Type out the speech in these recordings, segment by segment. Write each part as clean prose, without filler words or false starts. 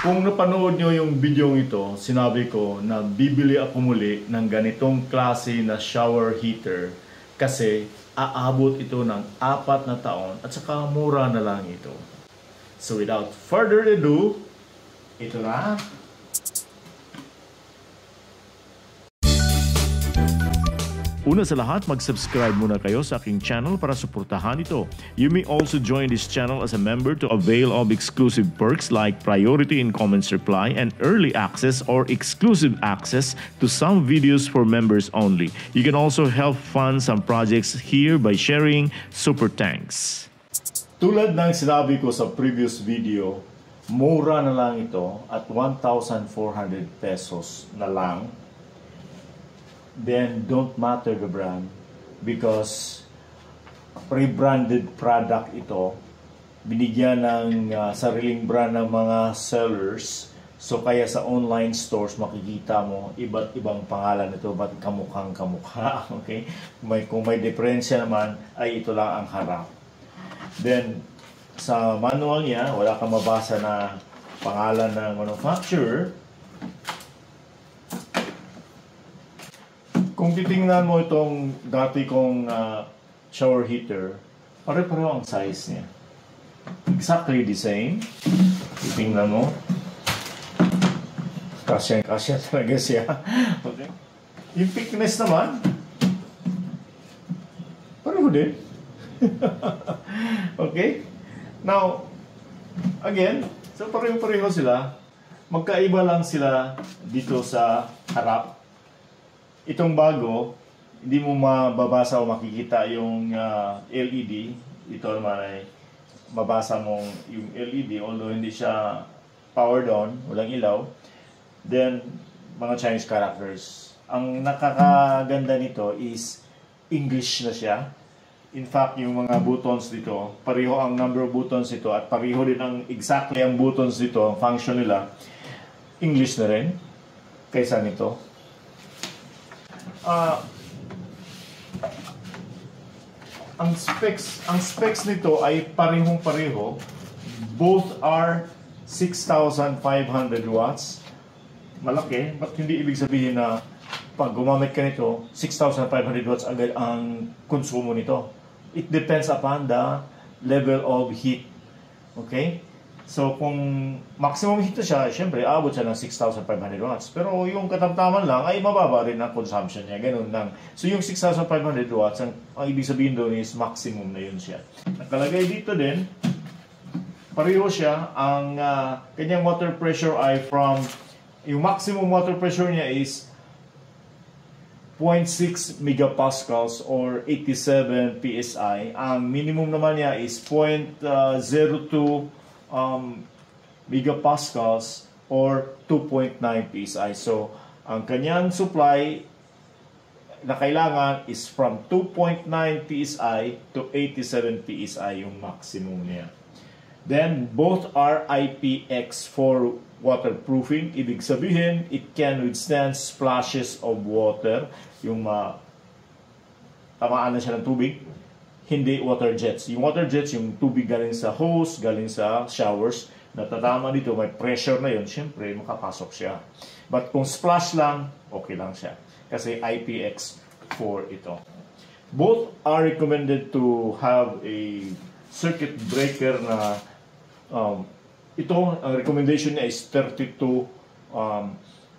Kung napanood nyo yung video ito, sinabi ko na bibili ako muli ng ganitong klase na shower heater kasi aabot ito ng 4 na taon at saka mura na lang ito. So without further ado, ito na. Una sa lahat, mag-subscribe muna kayo sa aking channel para suportahan ito. You may also join this channel as a member to avail of exclusive perks like priority in comments reply and early access or exclusive access to some videos for members only. You can also help fund some projects here by sharing super thanks. Tulad ng sinabi ko sa previous video, mura na lang ito at 1,400 pesos na lang. Then don't matter the brand because pre-branded product ito, binigyan ng sariling brand ng mga sellers. So kaya sa online stores makikita mo iba't ibang pangalan nito, ba't kamukhang kamukha. Okay? Kung may diferensya naman ay ito lang ang harap. Then sa manual niya wala kang mabasa na pangalan ng manufacturer. Kung titingnan mo itong dati kong shower heater, pare-pareho ang size niya. Exactly the same. Titingnan mo. Kasya talaga siya. Okay. Yung thickness naman, pareho din. Okay? Now, again, so pareho-pareho sila. Magkaiba lang sila dito sa harap. Itong bago, hindi mo mababasa o makikita yung LED. Ito naman ay mabasa mong yung LED, although hindi siya powered on, walang ilaw. Then, mga Chinese characters. Ang nakakaganda nito is English na siya. In fact, yung mga buttons dito, pareho ang number of buttons dito at pareho din ang exactly ang buttons dito, ang function nila, English na rin kaysa nito. Ang specs nito ay parehong-pareho. Both are 6,500 watts. Malaki, but hindi ibig sabihin na pag gumamit ka nito, 6,500 watts agad ang konsumo nito. It depends upon the level of heat. Okay? So, kung maximum heat na siya, syempre, aabot siya ng 6,500 watts. Pero yung katamtaman lang, ay mababa rin ang consumption niya. Ganun lang. So, yung 6,500 watts, ang ibig sabihin doon is maximum na yun siya. Nakalagay dito din, pareho siya. Ang kanyang water pressure ay yung maximum water pressure niya is 0.6 megapascals or 87 PSI. Ang minimum naman niya is 0.02 megapascals or 2.9 PSI. So, ang kanyang supply na kailangan is from 2.9 PSI to 87 PSI yung maximum niya. Then, both are IPX4 waterproofing. Ibig sabihin, it can withstand splashes of water. Yung tamaan na siya ng tubig. Hindi water jets. Yung water jets, yung tubig galing sa hose, galing sa showers, natatama dito, may pressure na yun, syempre, makapasok siya. But kung splash lang, okay lang siya. Kasi IPX4 ito. Both are recommended to have a circuit breaker na ito, ang recommendation niya is 32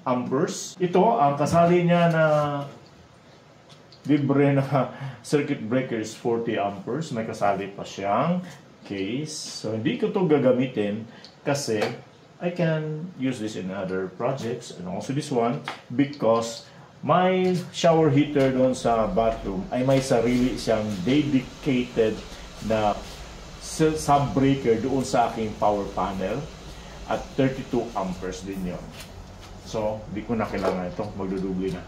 amperes. Ito, ang kasali niya na libre na circuit breaker is 40 amperes. May kasali pa siyang case. So, hindi ko ito gagamitin kasi I can use this in other projects and also this one because my shower heater doon sa bathroom ay may sarili siyang dedicated na sub-breaker doon sa aking power panel at 32 amperes din yun. So, di ko na kailangan ito. Magdudubli na.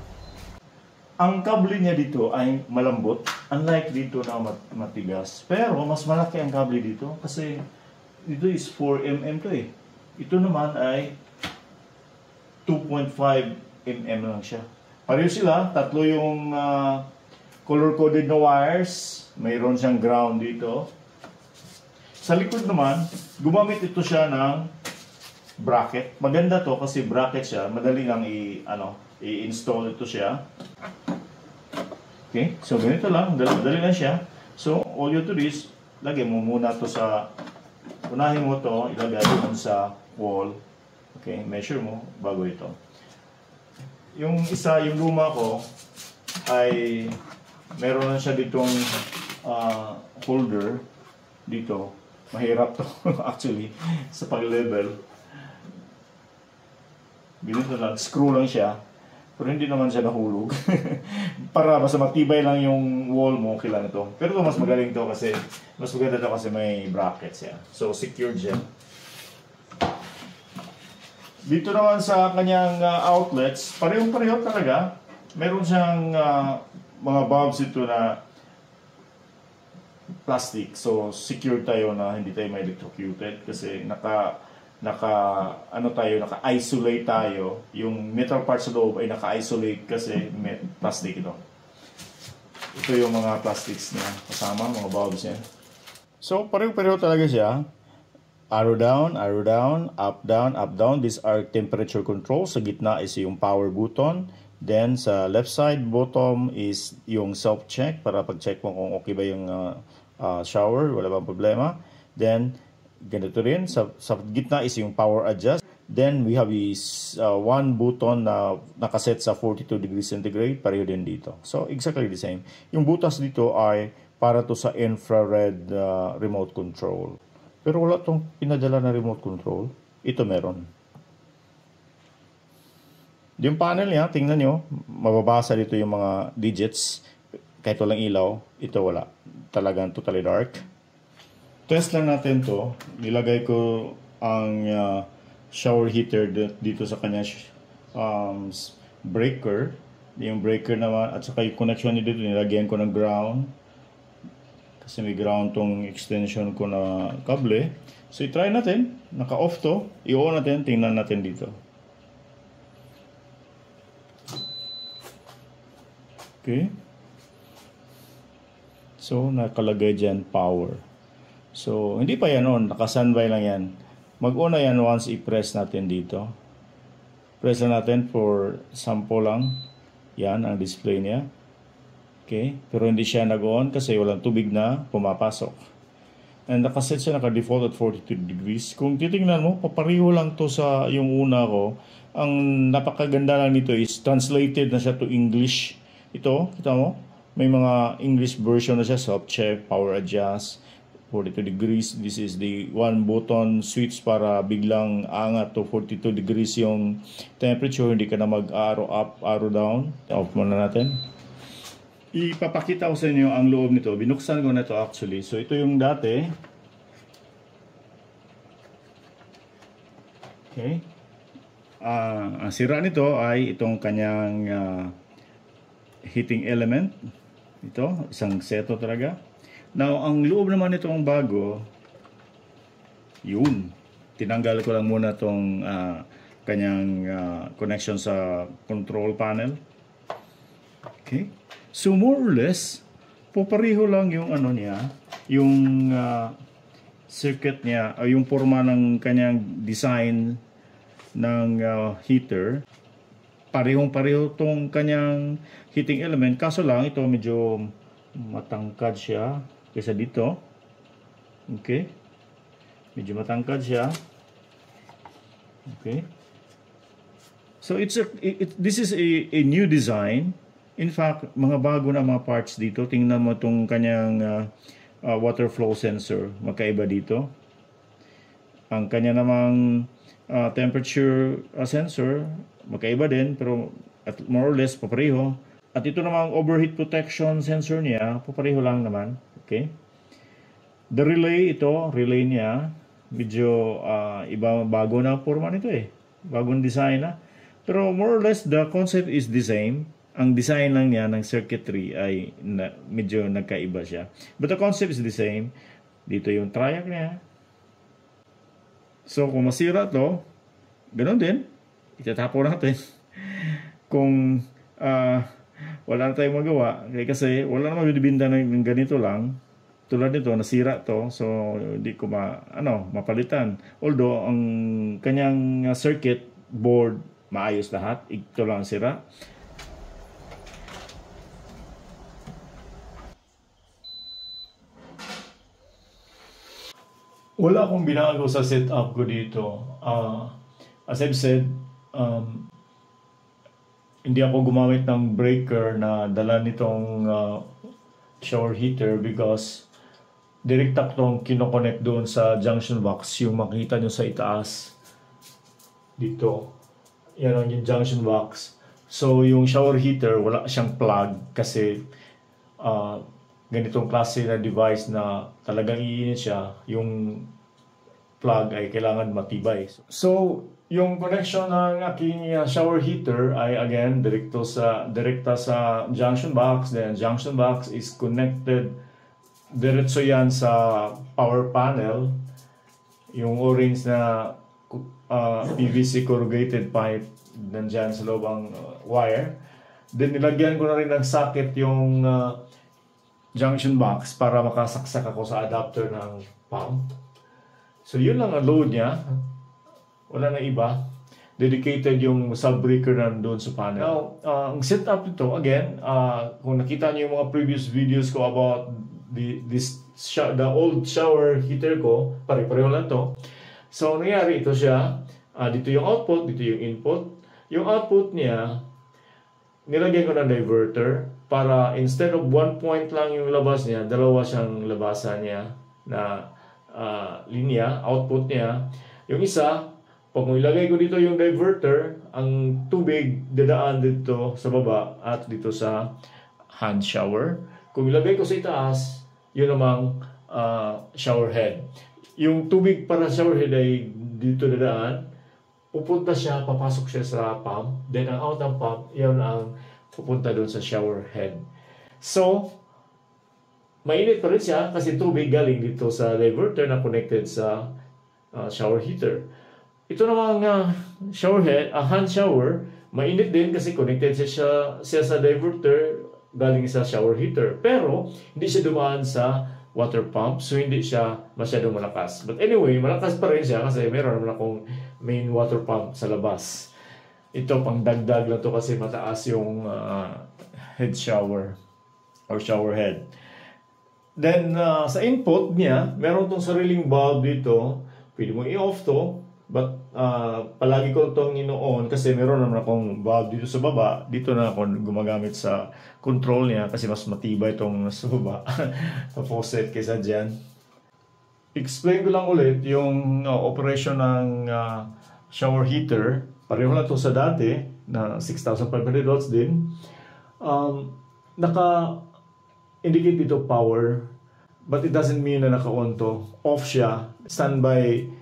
Ang kable niya dito ay malambot. Unlike dito na matigas. Pero, mas malaki ang kable dito kasi dito is 4mm to eh. Ito naman ay 2.5 mm lang siya. Pareho sila. Tatlo yung color-coded na wires. Mayroon siyang ground dito. Sa likod naman, gumamit ito siya ng bracket. Maganda to kasi bracket siya. Madali lang i-install ito siya. Okay, so ganito lang. Madali lang siya. So, all you do is, lagay mo muna to sa, unahin mo to, ilagay mo sa wall. Okay, measure mo bago ito. Yung isa, yung luma ko, ay meron na siya ditong holder dito. Mahirap to actually sa pag-level. Ganito lang, screw lang siya. Pero hindi naman siya nahulog. Para basta matibay lang yung wall mo, kailangan ito. Pero ito mas magaling to kasi, mas maganda to kasi may brackets yan. So, secured siya. Dito naman sa kanyang outlets, parehong-pareho talaga. Meron siyang mga bulbs ito na plastic. So, secure tayo na hindi tayo ma-electrocuted kasi naka-isolate tayo. Yung metal parts sa loob ay naka-isolate kasi plastic ito. Ito yung mga plastics niya kasama, mga bulbs niya. So, pareho-pareho talaga siya. Arrow down, up, down, up, down. These are temperature control. Sa gitna is yung power button. Then, sa left side, bottom is yung self-check para pag-check mo kung okay ba yung shower. Wala bang problema. Then, ganito rin. Sa gitna is yung power adjust. Then, we have is one button na nakaset sa 42 degrees centigrade. Pareho din dito. So, exactly the same. Yung butas dito ay para to sa infrared remote control. Pero wala itong pinadala na remote control. Ito meron. Yung panel niya, tingnan nyo, mababasa dito yung mga digits. Kahit walang ilaw, ito wala. Talagang totally dark. Test lang natin to. Nilagay ko ang shower heater dito sa kanya breaker. Yung breaker naman, at saka yung connection niya dito, nilagyan ko ng ground. Kasi may ground tong extension ko na kable. So, i-try natin. Naka-off to. I-on natin. Tingnan natin dito. Okay. So, nakalagay dyan power. So, hindi pa yan on. Naka-standby lang yan. Mag-on na yan once i-press natin dito. Press na natin for sample lang. Yan ang display niya. Okay, pero hindi siya nag-on kasi walang tubig na pumapasok. And nakaset siya naka-default at 42 degrees. Kung titingnan mo, papariho lang to sa yung una ko. Ang napakaganda lang nito is translated na siya to English. Ito, kita mo? May mga English version na siya. Self-check, power adjust, 42 degrees. This is the one button switch para biglang angat to 42 degrees yung temperature. Hindi ka na mag-arrow up, arrow down. Off muna natin. Ipapakita ko sa inyo ang loob nito. Binuksan ko na ito actually. So ito yung dati. Okay. Ang sira nito ay itong kanyang heating element. Ito, isang seto talaga. Now, ang loob naman nitong bago, yun. Tinanggal ko lang muna itong kanyang connection sa control panel. Okay. So more or less, pareho lang yung ano niya, yung circuit niya, o yung forma ng kanyang design ng heater. Parehong-pareho tong kanyang heating element. Kaso lang, ito medyo matangkad siya kaysa dito. Okay. Medyo matangkad siya. Okay. So this is a new design. In fact, mga bago na mga parts dito. Tingnan mo itong kanyang water flow sensor. Magkaiba dito. Ang kanya namang temperature sensor, magkaiba din. Pero at more or less, papareho. At ito namang overheat protection sensor niya, papareho lang naman. Okay. The relay, relay niya, medyo iba, bago na forma nito eh. Bagong design na. Pero more or less, the concept is the same. Ang design lang niya ng circuitry ay medyo nagkaiba siya. But the concept is the same. Dito yung triac niya. So, kung masira to, ganun din. Itatapo natin. Kung wala na tayong magawa, kasi wala naman binibinda ng ganito lang, tulad nito, nasira to, so hindi ko mapalitan. Although ang kanyang circuit board maayos lahat, ito lang sira. Wala akong binago sa setup ko dito. As I've said, hindi ako gumamit ng breaker na dala nitong shower heater because direkta tong kinoconnect doon sa junction box. Yung makita nyo sa itaas dito, yan ang yung junction box. So yung shower heater wala siyang plug kasi ganitong klase na device na talagang iinit siya, yung plug ay kailangan matibay. So yung connection ng aking shower heater ay again direkta sa junction box. Then junction box is connected diretso yan sa power panel, yung orange na PVC corrugated pipe nandyan sa loob ang wire. Then nilagyan ko na rin ng socket yung junction box para makasaksak ako sa adapter ng pump. So yun lang ang load niya. Wala na iba. Dedicated yung sub-breaker na doon sa panel. Now, ang setup nito, again, kung nakita niyo yung mga previous videos ko about the old shower heater ko, pare-pareho lang to. So, nangyari ito siya. Dito yung output, dito yung input. Yung output niya, nilagyan ko ng diverter para instead of 1 point lang yung labas niya, dalawa siyang labasan niya na linya, output niya. Yung isa, pag ilagay ko dito yung diverter, ang tubig dadaan dito sa baba at dito sa hand shower. Kung ilagay ko sa itaas, yun namang shower head. Yung tubig para shower head ay dito dadaan, pupunta siya, papasok siya sa pump, then ang out ng pump, yun ang pupunta doon sa shower head. So, mainit pa rin siya kasi tubig galing dito sa diverter na connected sa shower heater. Ito namang shower head, hand shower, mainit din kasi connected siya sa diverter galing sa shower heater. Pero, hindi siya dumaan sa water pump, so hindi siya masyadong malakas. But anyway, malakas pa rin siya kasi meron naman akong main water pump sa labas. Ito, pang dagdag lang to kasi mataas yung head shower or shower head. Then, sa input niya, meron tong sariling bulb dito. Pwede mo i-off to. But, palagi ko itong ino-on kasi meron naman akong bulb dito sa baba. Dito na ako gumagamit sa control niya kasi mas matibay itong sa baba. Sa faucet kaysa dyan. Explain ko lang ulit yung operation ng shower heater. Pareho lang ito sa dati na 6,500 watts din. Naka-indicate dito power, but it doesn't mean na naka-on to. Off siya. Standby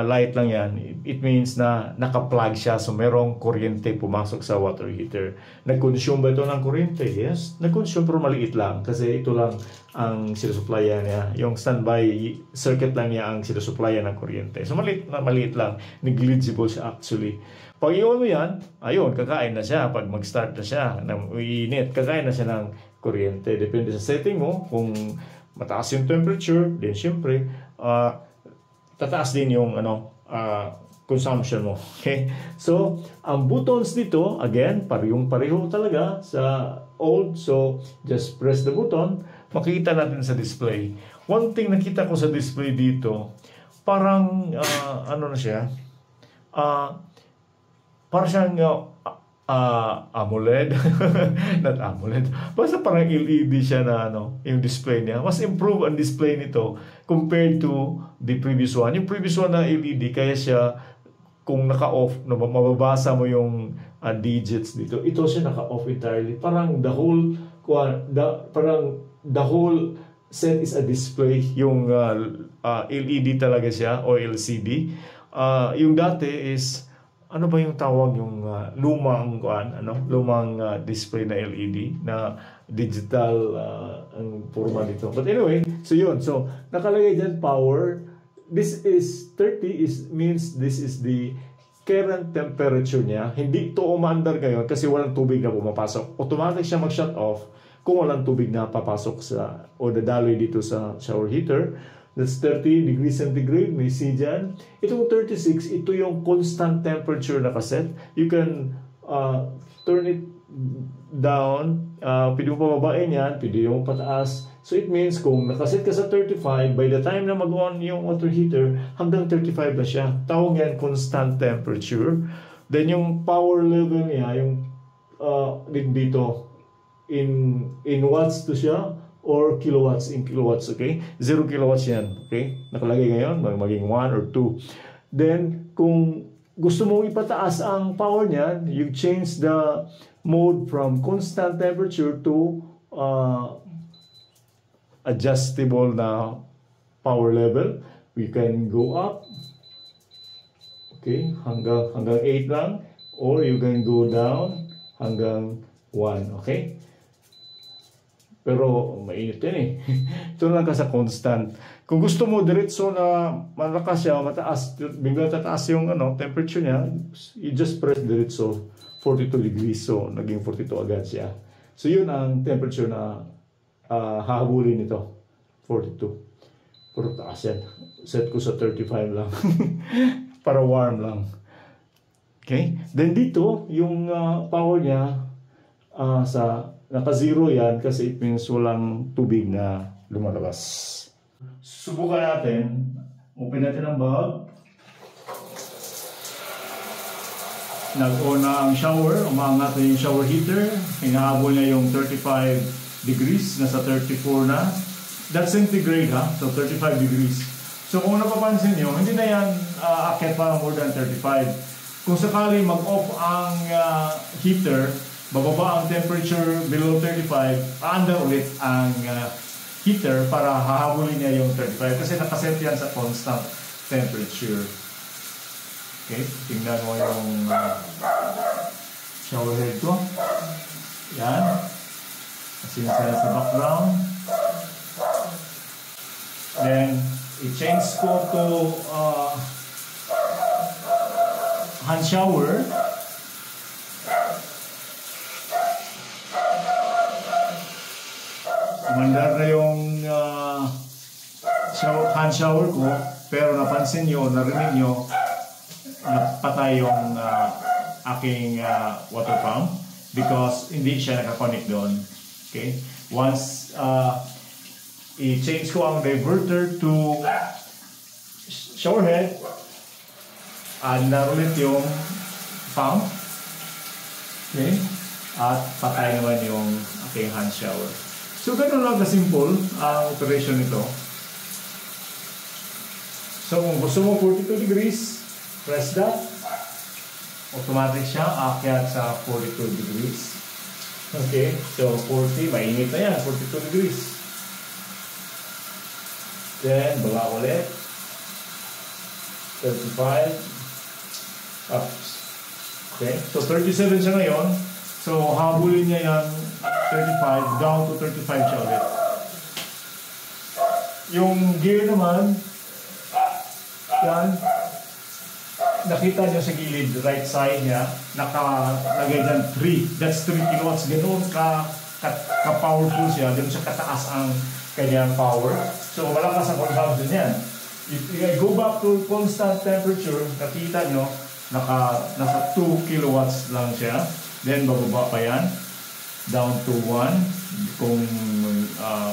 light lang yan. It means na naka-plug siya, so merong kuryente pumasok sa water heater. Nag-consume ba ito ng kuryente? Yes. Nag-consume pero maliit lang kasi ito lang ang sinusupplyan niya. Yung standby circuit lang niya ang sinusupplyan ng kuryente. So maliit lang. Negligible siya actually. Pag i-on mo yan, ayun, kakain na siya. Pag mag-start na siya, uinit, kakain na siya ng kuryente. Depende sa setting mo. Kung mataas yung temperature, then syempre, tataas din yung consumption mo. Okay? So, ang buttons dito, again, pareho talaga sa old. So, just press the button. Makikita natin sa display. One thing nakita ko sa display dito, parang, ano na siya, parang siyang AMOLED. Not AMOLED. Basta parang LED siya na yung display niya. Mas improve ang display nito compared to the previous one. Yung previous one na LED, kaya siya, kung naka-off, mababasa mo yung digits dito. Ito siya naka-off entirely. Parang the whole set is a display. Yung LED talaga siya o LCD. Yung dati is ano ba yung tawag yung lumang display na LED na digital ang forma nito. But anyway, so yun. So nakalagay dyan power. This is 30 means this is the current temperature niya. Hindi ito umaandar ngayon kasi walang tubig na pumapasok. Automatic siya mag-shut off kung walang tubig na papasok sa o dadaloy dito sa shower heater. That's 30 degrees centigrade, may see dyan. Itong 36, ito yung constant temperature na kaset. You can turn it down, pwede mo pababain yan, pwede mo pataas. So it means kung nakaset ka sa 35, by the time na mag-on yung water heater, hanggang 35 na siya. Tawag yan constant temperature. Then yung power level niya, yung dito, in watts to siya, or kilowatts in kilowatts, okay? 0 kilowatts yan, okay? Nakalagay ngayon, maging 1 or 2. Then, kung gusto mong ipataas ang power niyan, you change the mode from constant temperature to adjustable na power level. We can go up, okay, hanggang 8 lang, or you can go down hanggang 1, okay? Pero mainit yan eh. Ito lang ka sa constant. Kung gusto mo diretso na malakas siya, mataas, bigla tataas yung temperature niya, you just press diretso 42 degrees. So, naging 42 agad siya. So, yun ang temperature na hahabulin nito. 42. Pero taas yan. Set ko sa 35 lang. Para warm lang. Okay? Then dito, yung power niya sa naka-zero yan kasi it means walang tubig na lumalabas. Subukan natin. Open natin ang bulb. Nag-on na ang shower. Umaangat na yung shower heater. Hinahabol niya yung 35 degrees. Nasa 34 na. That's centigrade ha. So 35 degrees. So kung napapansin nyo, hindi na yan akit pa more than 35. Kung sakali mag-off ang heater, bababa ang temperature below 35, aandar ulit ang heater para hahabulin niya yung 35 kasi nakaset yan sa constant temperature. Okay, tingnan mo yung shower head ko. Yan. Sinsaya sa background. Then, i-change ko to hand shower. Umandar na yung hand shower ko, pero napansin nyo, narinig nyo, napatay yung aking water pump because hindi siya nakakonect doon. Okay? Once i-change ko ang diverter to shower head, andar ulit yung pump. Okay? At patay naman yung aking hand shower. So, ganun lang ka-simple ang operation nito. So, kung gusto mo 42 degrees, press that. Automatic siya, akyat sa 42 degrees. Okay, so 40, mainit na yan, 42 degrees. Then, baba ulit. 35. Up. Okay, so 37 siya ngayon. So, habulin niya yan 35, down to 35 siya ulit. Yung gear naman, yan, nakita niyo sa gilid, right side niya, nakalagay dyan 3. That's 3 kilowatts. Ganoon ka-powerful siya, ganoon siya kataas ang kanyang power. So, malakas ang consumption niyan. If I go back to constant temperature, nakita nyo, nasa 2 kilowatts lang siya. Then, bababa pa yan. Down to 1. Kung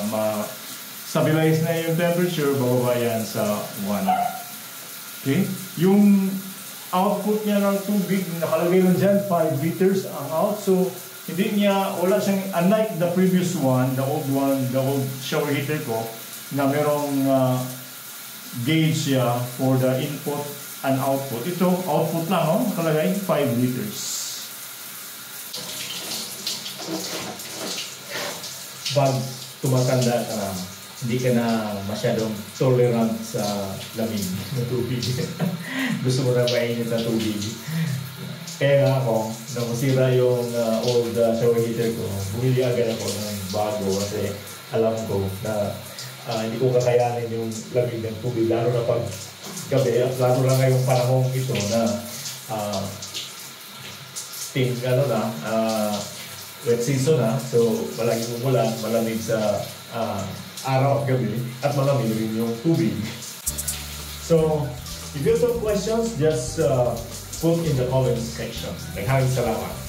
ma-stabilize na yung temperature, bababa yan sa 1. Okay? Yung output niya ng tubig, nakalagay lang dyan, 5 liters ang out. So, hindi niya, wala siyang, unlike the previous one, the old shower heater ko, na merong gauge siya for the input and output. Ito, output lang, oh, nakalagay, 5 liters. Pag tumatanda ka na, hindi ka na masyadong tolerant sa lamig na tubig. Gusto mo na mainit na tubig. Kaya nga ako, nang masira yung old shower heater ko, bumili agad ako ng bago kasi alam ko na hindi ko kakayanin yung lamig ng tubig, lalo na pag gabi at lalo na ngayong panahon ito na wet season na, so palaging umulan, malamig sa araw at gabi, at malamig rin yung tubig. So, if you have some questions, just put in the comments section. Maraming salamat.